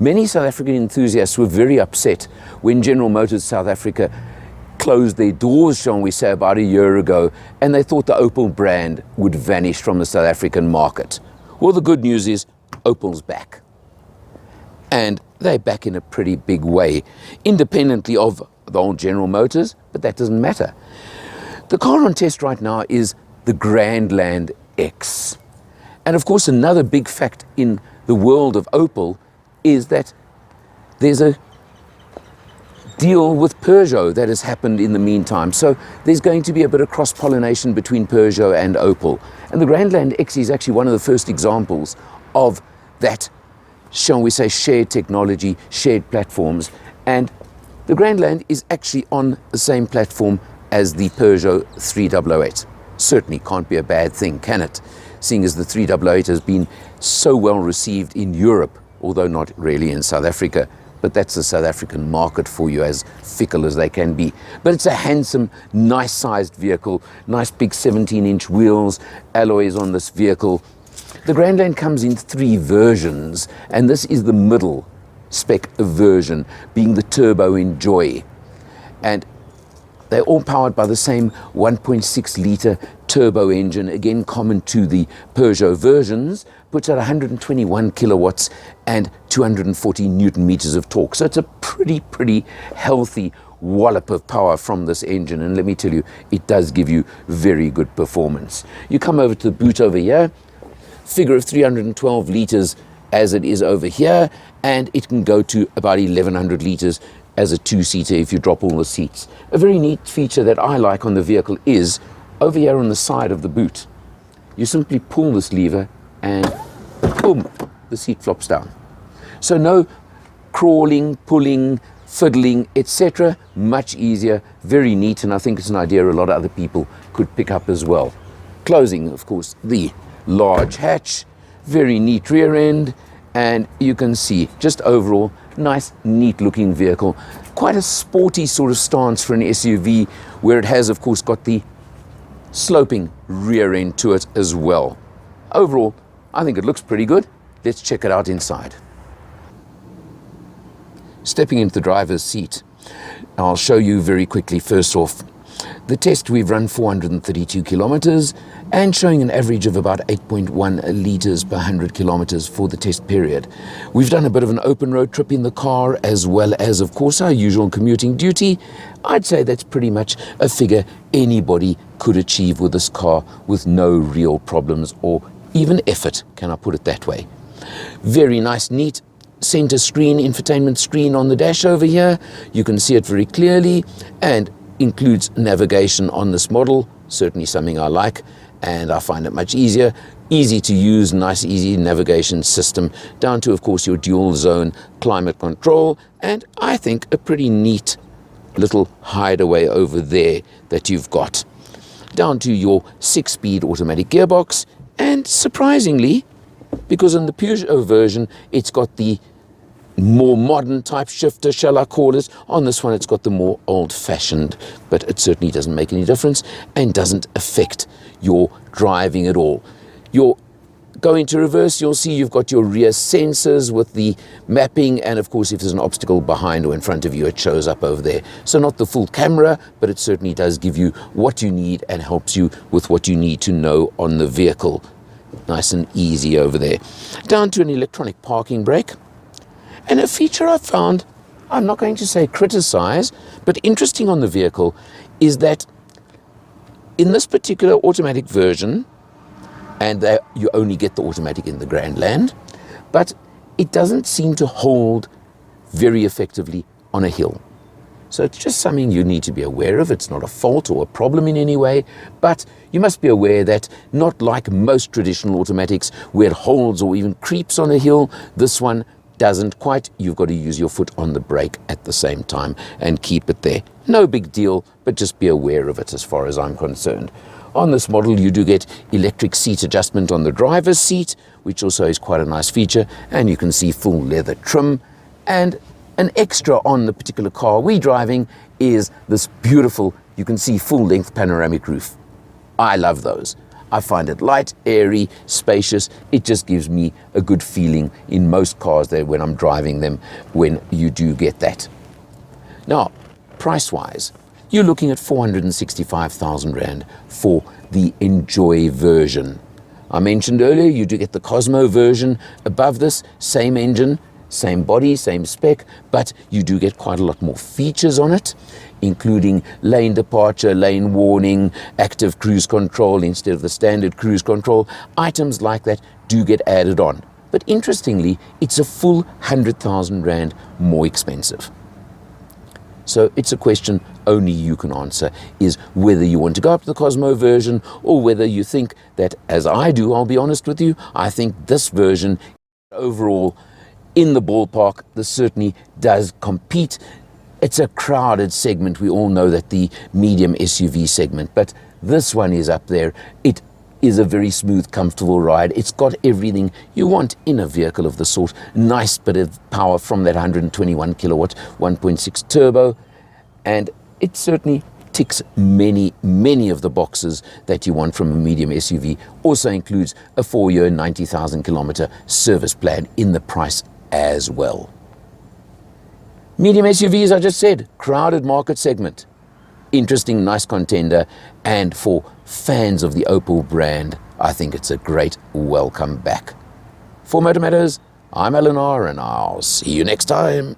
Many South African enthusiasts were very upset when General Motors South Africa closed their doors, shall we say, about a year ago, and they thought the Opel brand would vanish from the South African market. Well, the good news is Opel's back. And they're back in a pretty big way, independently of the old General Motors, but that doesn't matter. The car on test right now is the Grandland X. And of course, another big fact in the world of Opel is that there's a deal with Peugeot that has happened in the meantime. So there's going to be a bit of cross-pollination between Peugeot and Opel. And the Grandland X is actually one of the first examples of that, shall we say, shared technology, shared platforms. And the Grandland is actually on the same platform as the Peugeot 3008. Certainly can't be a bad thing, can it? Seeing as the 3008 has been so well received in Europe, although not really in South Africa. But that's the South African market for you, as fickle as they can be. But it's a handsome, nice-sized vehicle, nice big 17-inch wheels, alloys on this vehicle. The Grandland comes in 3 versions, and this is the middle spec version, being the Turbo Enjoy. And they're all powered by the same 1.6-litre turbo engine, again common to the Peugeot versions, puts out 121 kilowatts and 240 newton meters of torque. So it's a pretty healthy wallop of power from this engine, and let me tell you, it does give you very good performance. You come over to the boot over here, figure of 312 litres as it is over here, and it can go to about 1100 litres as a 2-seater if you drop all the seats. A very neat feature that I like on the vehicle is over here on the side of the boot. You simply pull this lever and boom, the seat flops down. So no crawling, pulling, fiddling, etc. Much easier, very neat, and I think it's an idea a lot of other people could pick up as well. Closing, of course, the large hatch, very neat rear end, and you can see just overall nice, neat looking vehicle. Quite a sporty sort of stance for an SUV, where it has, of course, got the sloping rear end to it as well. Overall, I think it looks pretty good. Let's check it out inside. Stepping into the driver's seat, I'll show you very quickly. First off, the test, we've run 432 kilometers and showing an average of about 8.1 liters per 100 kilometers for the test period. We've done a bit of an open road trip in the car, as well as, of course, our usual commuting duty. I'd say that's pretty much a figure anybody could achieve with this car with no real problems or even effort, can I put it that way. Very nice, neat center screen, infotainment screen on the dash over here. You can see it very clearly, and includes navigation on this model, certainly something I like, and I find it much easier. Easy to use, nice, easy navigation system, down to, of course, your dual zone climate control, and I think a pretty neat little hideaway over there that you've got. Down to your 6-speed automatic gearbox, and surprisingly, because in the Peugeot version, it's got the more modern type shifter, shall I call it. On this one, it's got the more old-fashioned, but it certainly doesn't make any difference and doesn't affect your driving at all. You're going to reverse, you'll see you've got your rear sensors with the mapping, and of course, if there's an obstacle behind or in front of you, it shows up over there. So not the full camera, but it certainly does give you what you need and helps you with what you need to know on the vehicle. Nice and easy over there. Down to an electronic parking brake. And a feature I found, I'm not going to say criticize, but interesting on the vehicle, is that in this particular automatic version, and you only get the automatic in the Grandland, but it doesn't seem to hold very effectively on a hill. So it's just something you need to be aware of. It's not a fault or a problem in any way, but you must be aware that not like most traditional automatics where it holds or even creeps on a hill, this one doesn't quite. You've got to use your foot on the brake at the same time and keep it there. No big deal, but just be aware of it as far as I'm concerned. On this model, you do get electric seat adjustment on the driver's seat, which also is quite a nice feature, and you can see full leather trim. And an extra on the particular car we're driving is this beautiful, you can see full-length panoramic roof. I love those. I find it light, airy, spacious. It just gives me a good feeling in most cars there when I'm driving them, when you do get that. Now, price-wise, you're looking at 465,000 Rand for the Enjoy version. I mentioned earlier, you do get the Cosmo version. Above this, same engine, same body, same spec, but you do get quite a lot more features on it, including lane departure, lane warning, active cruise control instead of the standard cruise control. Items like that do get added on. But interestingly, it's a full 100,000 Rand more expensive. So it's a question only you can answer, is whether you want to go up to the Cosmo version or whether you think that, as I do, I'll be honest with you, I think this version overall in the ballpark, this certainly does compete. It's a crowded segment. We all know that the medium SUV segment, but this one is up there. It is a very smooth, comfortable ride. It's got everything you want in a vehicle of the sort. Nice bit of power from that 121 kilowatt 1.6 turbo, and it certainly ticks many of the boxes that you want from a medium SUV. Also includes a 4-year 90,000 kilometer service plan in the price as well. Medium SUVs, I just said, crowded market segment. Interesting, nice contender, and for fans of the Opel brand, I think it's a great welcome back. For Motor Matters, I'm Alan R, and I'll see you next time.